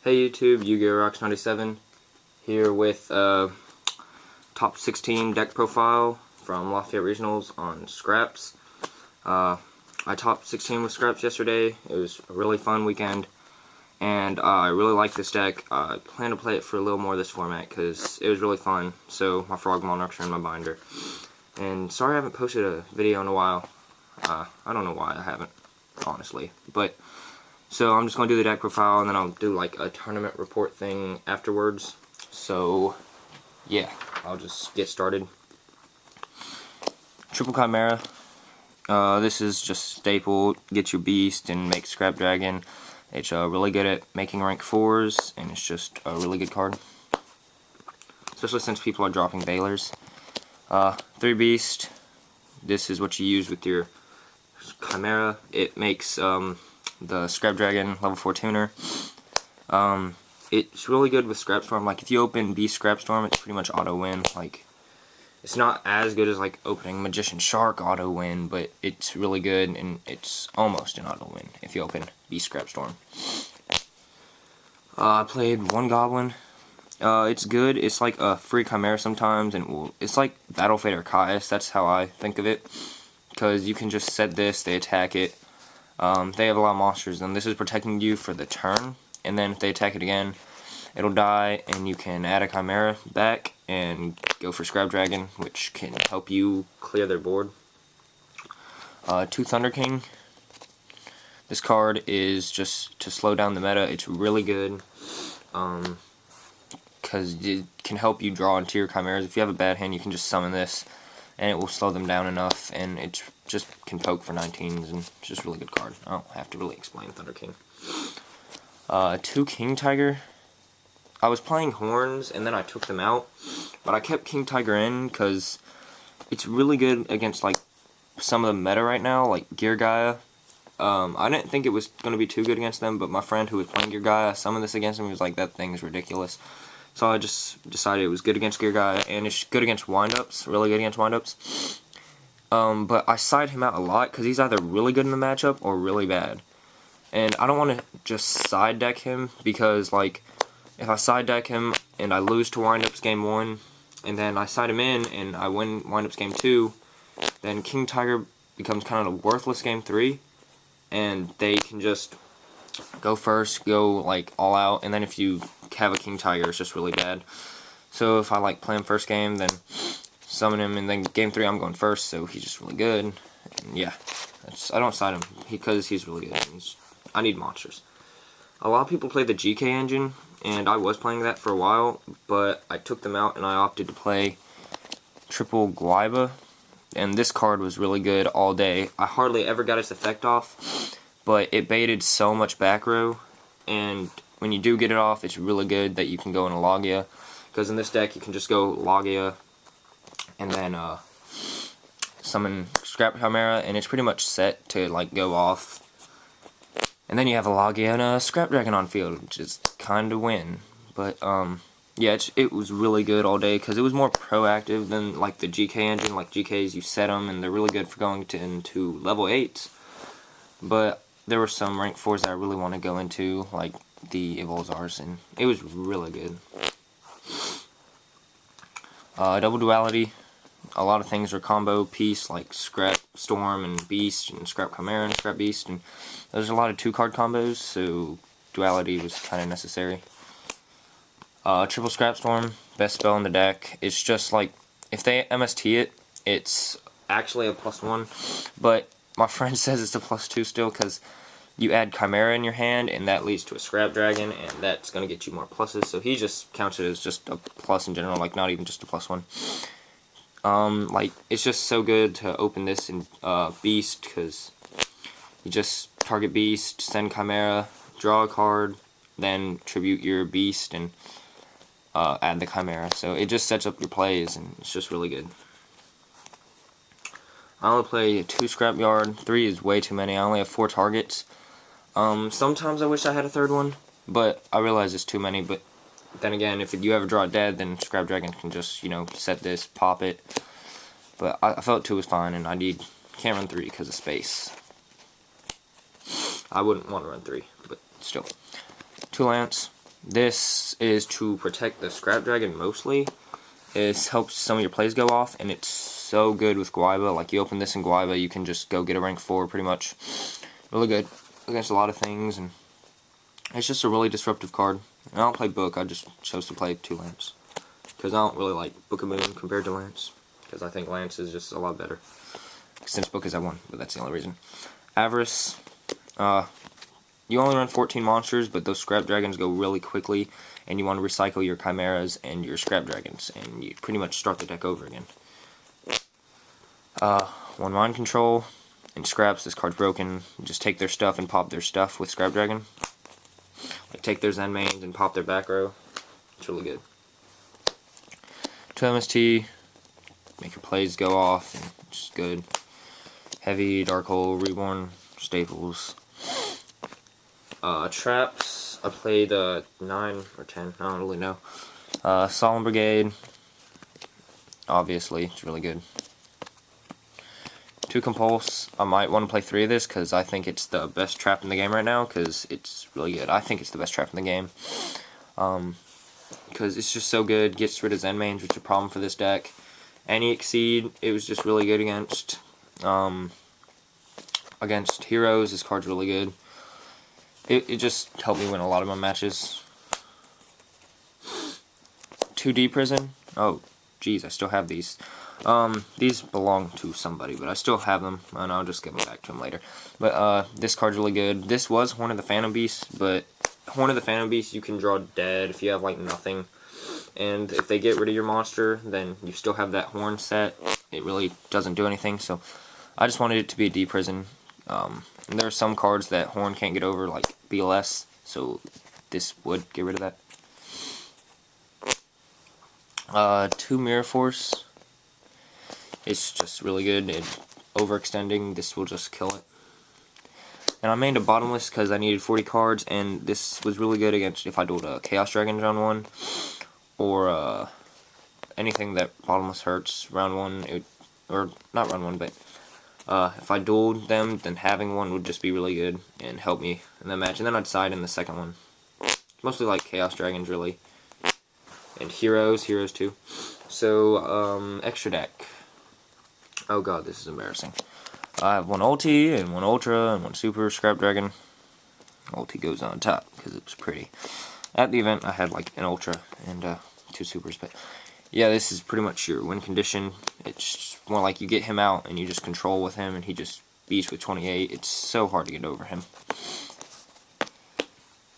Hey YouTube, jurrac97 here with top 16 deck profile from Lafayette Regionals on Scraps. I top 16 with Scraps yesterday. It was a really fun weekend, and I really like this deck. I plan to play it for a little more of this format because it was really fun. So my Frog Monarchs are in my binder. And sorry I haven't posted a video in a while. I don't know why I haven't, honestly, but so I'm just going to do the deck profile, and then I'll do like a tournament report thing afterwards. So yeah, I'll just get started. Triple Chimera. This is just staple. Get your beast and make Scrap Dragon. It's really good at making rank 4s, and it's just a really good card. Especially since people are dropping Bailers. 3 beast. This is what you use with your Chimera. It makes the Scrap Dragon level 4 tuner. It's really good with Scrapstorm. Like, if you open Beast Scrapstorm, it's pretty much auto win. Like, it's not as good as like opening Magician Shark auto win, but it's really good, and it's almost an auto win if you open Beast Scrapstorm. I played one Goblin. It's good. It's like a free Chimera sometimes, and it's like Battle Fate or Caius. That's how I think of it, because you can just set this, they attack it. They have a lot of monsters, and this is protecting you for the turn, and then if they attack it again, it'll die, and you can add a Chimera back and go for Scrap Dragon, which can help you clear their board. 2 Thunder King. This card is just to slow down the meta. It's really good, because it can help you draw into your Chimeras. If you have a bad hand, you can just summon this, and it will slow them down enough, and it just can poke for 19s, and it's just a really good card. I don't have to really explain Thunder King. 2 King Tiger. I was playing Horns, and then I took them out, but I kept King Tiger in, because it's really good against, like, some of the meta right now, like Geargia. I didn't think it was going to be too good against them, but my friend who was playing Geargia summoned this against him. He was like, that thing is ridiculous. So I just decided it was good against Geargia, and it's good against Windups, really good against Windups. But I side him out a lot, because he's either really good in the matchup or really bad. And I don't want to just side deck him, because, like, if I side deck him and I lose to Windups game 1, and then I side him in and I win Windups game 2, then King Tiger becomes kind of worthless game 3, and they can just go first, go like all out, and then if you have a King Tiger, it's just really bad. So if I like play him first game, then summon him, and then game 3 I'm going first, so he's just really good. And yeah, I don't side him because he's really good. I need monsters. A lot of people play the GK engine, and I was playing that for a while, but I took them out and I opted to play triple guaiba, and this card was really good all day. I hardly ever got its effect off, but it baited so much back row, and when you do get it off, it's really good that you can go in a Laggia, because in this deck you can just go Laggia and then summon Scrap Chimera, and it's pretty much set to like go off. And then you have a Laggia and a Scrap Dragon on field, which is kind of win. But yeah, it was really good all day, because it was more proactive than like the GK engine. Like GKs, you set them, and they're really good for going into level 8s. But there were some rank 4s that I really want to go into, like the Evolzars, and it was really good. Double duality. A lot of things are combo piece, like Scrapstorm and Beast, and Scrap Chimera and Scrap Beast, and there's a lot of 2-card combos, so duality was kind of necessary. Triple Scrapstorm, best spell in the deck. It's just like, if they MST it, it's actually a +1, but my friend says it's a +2 still, because you add Chimera in your hand, and that leads to a Scrap Dragon, and that's going to get you more pluses, so he just counts it as just a plus in general, like not even just a +1. Like, it's just so good to open this in Beast, because you just target Beast, send Chimera, draw a card, then tribute your Beast, and add the Chimera. So it just sets up your plays, and it's just really good. I only play 2 Scrapyard. 3 is way too many. I only have 4 targets. Sometimes I wish I had a 3rd one, but I realize it's too many. But then again, if you ever draw it dead, then Scrap Dragon can just, you know, set this, pop it. But I felt 2 was fine, and can't run 3 because of space. I wouldn't want to run 3, but still. 2 Lance. This is to protect the Scrap Dragon mostly. It helps some of your plays go off, and it's so good with guaiba. Like, you open this in guaiba, you can just go get a rank 4 pretty much. Really good against a lot of things, and it's just a really disruptive card. And I don't play Book, I just chose to play 2 Lance. Because I don't really like Book of Moon compared to Lance. Because I think Lance is just a lot better. Since Book is at 1, but that's the only reason. Avarice. You only run 14 monsters, but those Scrap Dragons go really quickly. And you want to recycle your Chimeras and your Scrap Dragons. And you pretty much start the deck over again. 1 Mind Control. In Scraps, this card's broken. You just take their stuff and pop their stuff with Scrap Dragon. Like, take their Zen mains and pop their back row. It's really good. 2 MST. Make your plays go off, and it's just good. Heavy, Dark Hole, Reborn, Staples. Traps, I played 9 or 10, I don't really know. Solemn Brigade, obviously, it's really good. 2 Compulse, I might want to play 3 of this because I think it's the best trap in the game right now because it's really good. I think it's the best trap in the game. Because it's just so good, gets rid of Zen mains, which is a problem for this deck. Any Exceed, it was just really good against. Against heroes, this card's really good. It just helped me win a lot of my matches. 2D Prison. Oh, geez, I still have these. These belong to somebody, but I still have them, and I'll just give them back to them later. But this card's really good. This was Horn of the Phantom Beast, but Horn of the Phantom Beast you can draw dead if you have like nothing. And if they get rid of your monster, then you still have that Horn set. It really doesn't do anything, so I just wanted it to be a D Prison. And there are some cards that Horn can't get over, like BLS, so this would get rid of that. 2 Mirror Force. It's just really good. Overextending, this will just kill it. And I made a Bottomless because I needed 40 cards, and this was really good against if I dueled a Chaos Dragon round 1, or anything that Bottomless hurts round 1, or not round 1, but if I dueled them, then having one would just be really good and help me in that match. And then I'd side in the second one. Mostly like Chaos Dragons, really. And Heroes too. So, extra deck. Oh god, this is embarrassing. I have 1 ulti, and 1 ultra, and 1 super Scrap Dragon. Ulti goes on top, because it was pretty. At the event, I had like an ultra and 2 supers, but yeah, this is pretty much your win condition. It's more like you get him out and you just control with him and he just beats with 28. It's so hard to get over him.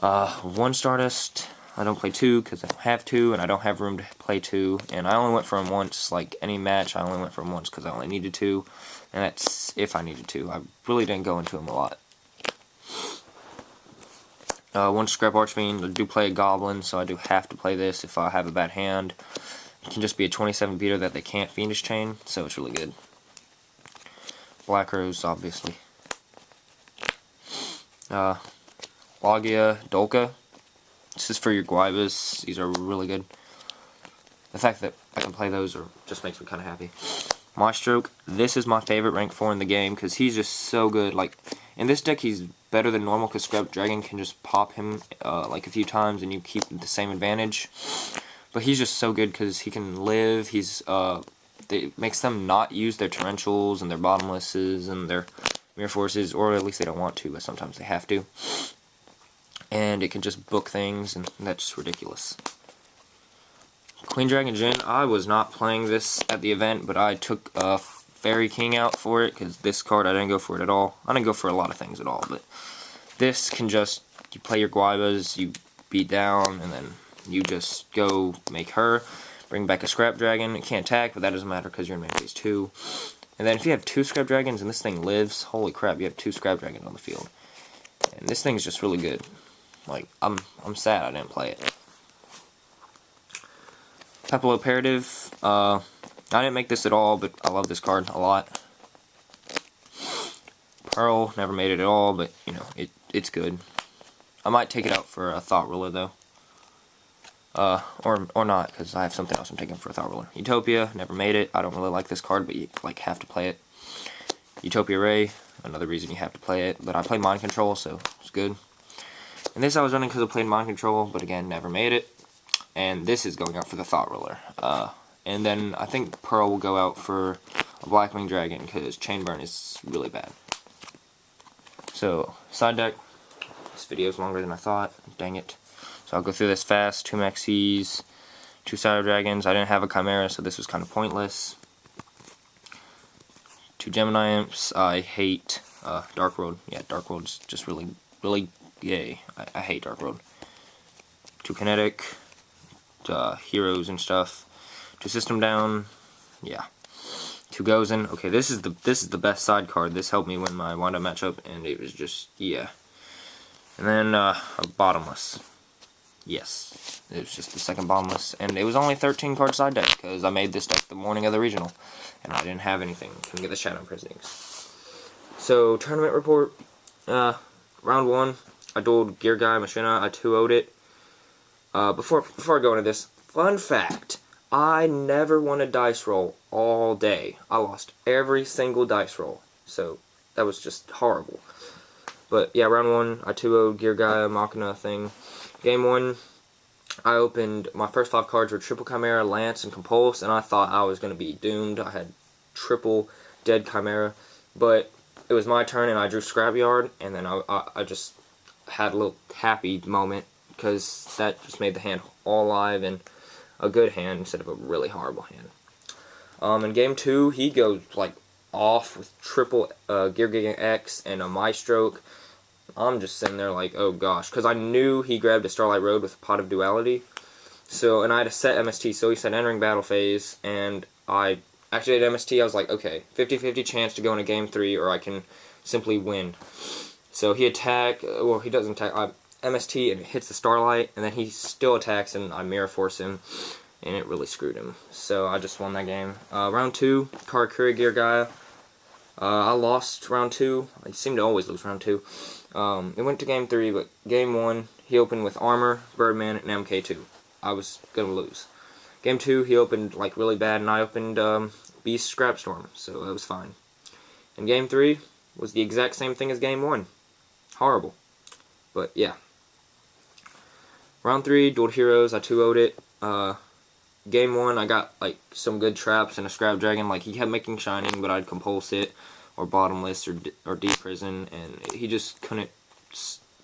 1 Stardust. I don't play 2 because I don't have 2 and I don't have room to play 2. And I only went for him once. Like any match, I only went for him once because I only needed 2. And that's if I needed 2. I really didn't go into him a lot. 1 Scrap Archfiend. I do play a Goblin, so I do have to play this if I have a bad hand. It can just be a 27 beater that they can't Fiendish Chain, so it's really good. Black Rose, obviously. Laggia, Dolka. This is for your guaibas. These are really good. The fact that I can play those just makes me kind of happy. Maestroke. This is my favorite rank 4 in the game because he's just so good. Like in this deck, he's better than normal because Scrap Dragon can just pop him like a few times and you keep the same advantage. But he's just so good because he can live. It makes them not use their torrentials and their bottomlesses and their mirror forces, or at least they don't want to, but sometimes they have to. And it can just book things, and that's just ridiculous. Queen Dragon Jin. I was not playing this at the event, but I took Fairy King out for it because this card I didn't go for it at all. I didn't go for a lot of things at all, but this can just you play your guaibas, you beat down, and then you just go make her, bring back a Scrap Dragon. It can't attack, but that doesn't matter because you're in main phase 2. And then if you have 2 Scrap Dragons and this thing lives, holy crap, you have 2 Scrap Dragons on the field. And this thing's just really good. Like, I'm sad I didn't play it. Papilloperative. I didn't make this at all, but I love this card a lot. Pearl, never made it at all, but, you know, it's good. I might take it out for a Thought Ruler, though. Or not, because I have something else I'm taking for a Thought Ruler. Utopia, never made it. I don't really like this card, but you like have to play it. Utopia Ray, another reason you have to play it. But I play Mind Control, so it's good. And this I was running because I played Mind Control, but again, never made it. And this is going out for the Thought Roller. And then I think Pearl will go out for a Blackwing Dragon because Chain Burn is really bad. So, side deck. This video is longer than I thought. Dang it. So I'll go through this fast. 2 Maxis, 2 Cyber Dragons. I didn't have a Chimera, so this was kind of pointless. 2 Gemini Imps. I hate Darklord. Yeah, Darklord's just really gay. I hate Darklord. 2 Kinetic. Heroes and stuff. 2 System Down. Yeah. 2 Gozen. Okay, this is the best side card. This helped me win my Windup matchup, and it was just, yeah. And then a Bottomless. Yes, it was just the second Bottomless, and it was only 13 card side deck because I made this deck the morning of the regional, and I didn't have anything. Couldn't get the Shadow Imprisoning. So tournament report. Round 1, I dueled Geargia Machina. I 2-0'd it. Before I go into this, fun fact: I never won a dice roll all day. I lost every single dice roll, so that was just horrible. But yeah, round 1, I 2-0'd Geargia Machina thing. Game 1, I opened, my first 5 cards were Triple Chimera, Lance, and Compulse, and I thought I was going to be doomed. I had triple dead Chimera, but it was my turn, and I drew Scrapyard, and then I just had a little happy moment, because that just made the hand all alive and a good hand instead of a really horrible hand. In game 2, he goes like off with triple Geargia X and a Maestroke. I'm just sitting there like, oh gosh, because I knew he grabbed a Starlight Road with a Pot of Duality. So, and I had a set MST, so he said entering battle phase, and I actually at MST, I was like, okay, 50-50 chance to go into game 3, or I can simply win. So he well, he doesn't attack, MST and it hits the Starlight, and then he still attacks, and I Mirror Force him, and it really screwed him. So I just won that game. Round 2, Karakuri Geargia. I lost round 2. I seem to always lose round 2. It went to game 3, but game 1, he opened with Armor, Birdman, and MK2. I was gonna lose. Game 2, he opened like really bad, and I opened Beast Scrapstorm, so that was fine. And game 3 was the exact same thing as game 1. Horrible. But yeah. Round 3, dueled Heroes, I 2-0'd it. Game 1, I got like some good traps and a Scrap Dragon. Like he kept making Shining, but I'd Compulse it, or Bottomless, or D-Prison, and he just couldn't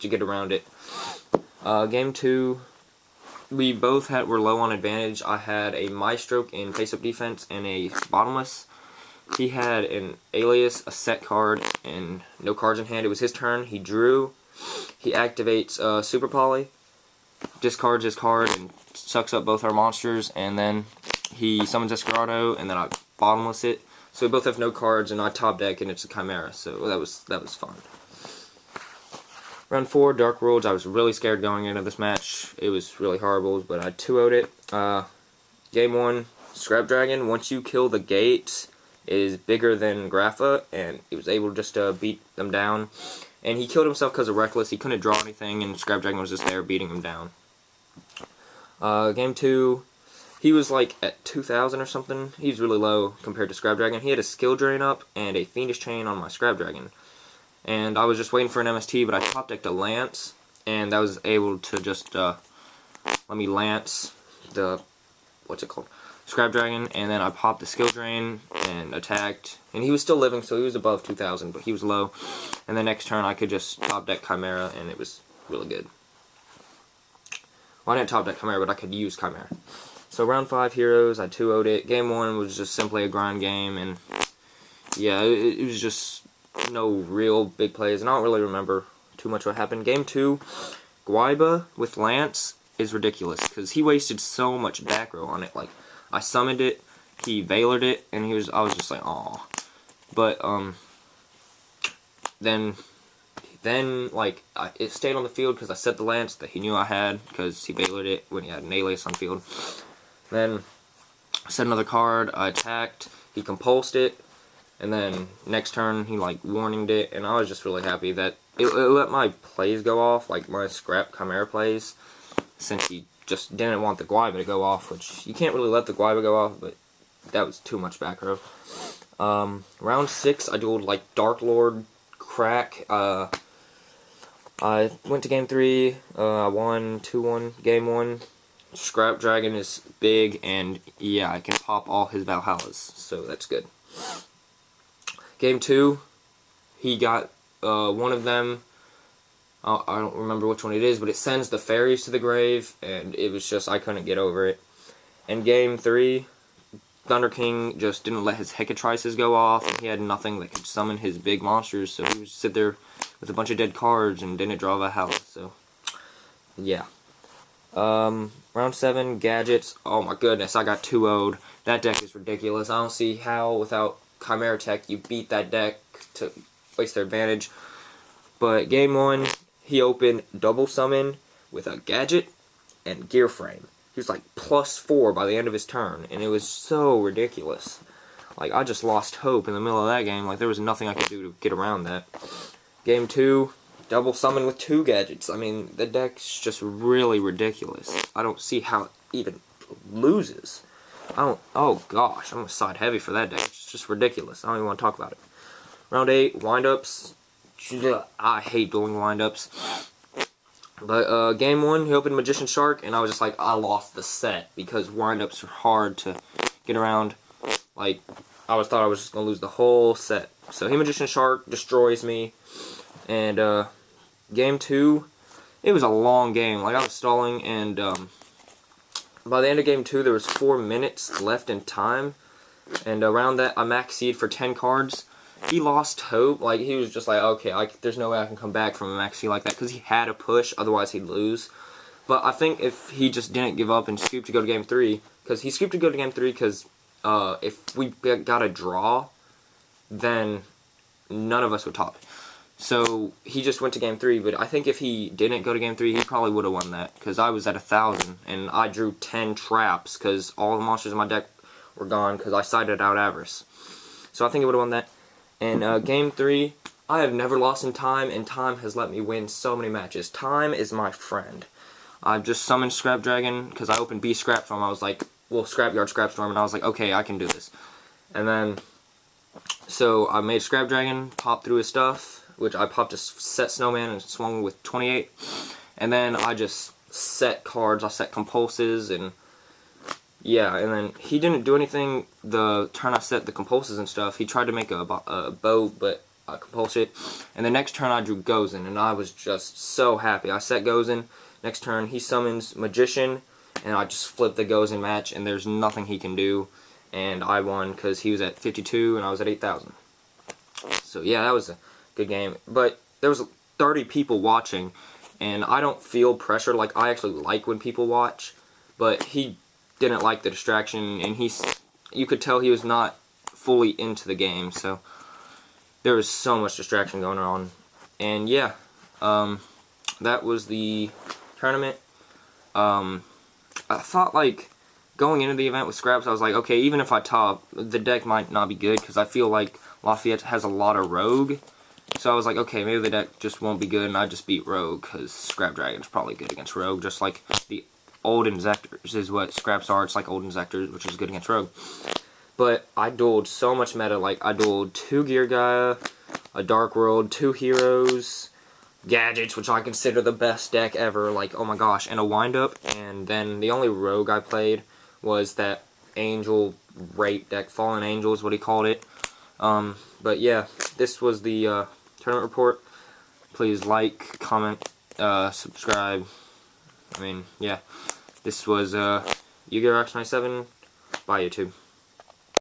get around it. Game 2, we both were low on advantage. I had a Maestroke in face-up defense and a Bottomless. He had an Alias, a set card, and no cards in hand. It was his turn. He drew. He activates Super Poly, discards his card, and sucks up both our monsters, and then he summons Desperado, and then I Bottomless it. So we both have no cards, and I top deck, and it's a Chimera, so that was fun. Round 4, Dark Worlds. I was really scared going into this match. It was really horrible, but I 2-0'd it. Game 1, Scrap Dragon. Once you kill the gate, is bigger than Grapha, and he was able just to beat them down. And he killed himself because of Reckless. He couldn't draw anything, and Scrap Dragon was just there beating him down. Game 2, he was like at 2,000 or something. He's really low compared to Scrap Dragon. He had a Skill Drain up and a Fiendish Chain on my Scrap Dragon. And I was just waiting for an MST, but I top decked a Lance, and that was able to just let me Lance the, what's it called? Scrap Dragon, and then I popped the Skill Drain and attacked, and he was still living, so he was above 2,000, but he was low. And the next turn I could just top deck Chimera, and it was really good. Well, I didn't top deck Chimera, but I could use Chimera. So round 5 Heroes, I 2-0'd it. Game 1 was just simply a grind game, and yeah, it was just no real big plays, and I don't really remember too much what happened. Game 2, Guaiba with Lance is ridiculous, because he wasted so much back row on it. Like, I summoned it, he Veilered it, and I was just like, aw. But, then like, it stayed on the field because I set the Lance that he knew I had, because he Veilered it when he had an Alias on field. Then, I set another card, I attacked, he Compulsed it, and then next turn he like warninged it, and I was just really happy that it let my plays go off, like my Scrap Chimera plays, since he just didn't want the Guaiba to go off, which you can't really let the Guaiba go off, but that was too much back row. Round 6, I dueled like Darklord, Crack, I went to game 3, I won 2-1 game 1. Scrap Dragon is big, and yeah, I can pop all his Valhallas, so that's good. Game 2, he got one of them. I don't remember which one it is, but it sends the fairies to the grave, and it was just, I couldn't get over it. And game 3, Thunder King just didn't let his Hecatrices go off, and he had nothing that could summon his big monsters, so he would sit there with a bunch of dead cards and didn't draw Valhalla, so yeah. Round 7, Gadgets. Oh my goodness, I got 2-0'd. That deck is ridiculous. I don't see how without Chimera Tech you beat that deck to waste their advantage. But game 1, he opened double summon with a Gadget and Gear Frame. He was like +4 by the end of his turn, and it was so ridiculous. Like, I just lost hope in the middle of that game. Like, there was nothing I could do to get around that. Game 2, double summon with 2 Gadgets. I mean, the deck's just really ridiculous. I don't see how it even loses. Oh gosh, I'm gonna side heavy for that deck. It's just ridiculous. I don't even want to talk about it. Round 8, Windups. I hate doing Windups. But game 1, he opened Magician Shark, and I was just like, I lost the set because Windups are hard to get around. Like, I thought I was just gonna lose the whole set. So he Magician Shark destroys me, and game 2, it was a long game. Like, I was stalling, and by the end of game 2, there was 4 minutes left in time, and around that, I max seed for 10 cards. He lost hope. Like, he was just like, okay, there's no way I can come back from a max seed like that, because he had to push, otherwise he'd lose. But I think if he just didn't give up and scooped to go to game 3, because he scooped to go to game 3 because if we got a draw, then none of us would top. So he just went to game 3, but I think if he didn't go to game 3, he probably would have won that, because I was at 1,000, and I drew 10 traps, because all the monsters in my deck were gone, because I sided out Avarice. So I think he would have won that. And game 3, I have never lost in time, and time has let me win so many matches. Time is my friend. I've just summoned Scrap Dragon, because I opened B Scrapstorm. I was like, well, Scrapyard Scrapstorm, and I was like, okay, I can do this. And then, so I made Scrap Dragon, popped through his stuff, which I popped a set Snowman and swung with 28. And then I just set cards. I set Compulses, and yeah, and then he didn't do anything the turn I set the Compulses and stuff. He tried to make a bow, but I compulsed it. And the next turn I drew Gozen, and I was just so happy. I set Gozen. Next turn he summons Magician, and I just flipped the Gozen match, and there's nothing he can do. And I won because he was at 52 and I was at 8,000. So yeah, that was a good game. But there was 30 people watching, and I don't feel pressure. Like, I actually like when people watch, but he didn't like the distraction, and you could tell he was not fully into the game, so there was so much distraction going on. And yeah, that was the tournament. I thought, like, going into the event with Scraps, I was like, okay, even if I top, the deck might not be good, because I feel like Lafayette has a lot of Rogue. So I was like, okay, maybe the deck just won't be good, and I just beat Rogue, because Scrap Dragon's probably good against Rogue, just like the Old Inzectors is what Scraps are. It's like Old Inzectors, which is good against Rogue. But I dueled so much meta. Like, I dueled 2 Geargia, a Dark World, 2 Heroes, Gadgets, which I consider the best deck ever. Like, oh my gosh, and a Windup. And then the only Rogue I played was that Angel Rape deck. Fallen Angel is what he called it. But yeah, this was the tournament report. Please like, comment, subscribe. I mean, yeah. This was Yu-Gi-Oh! X 97 by YouTube.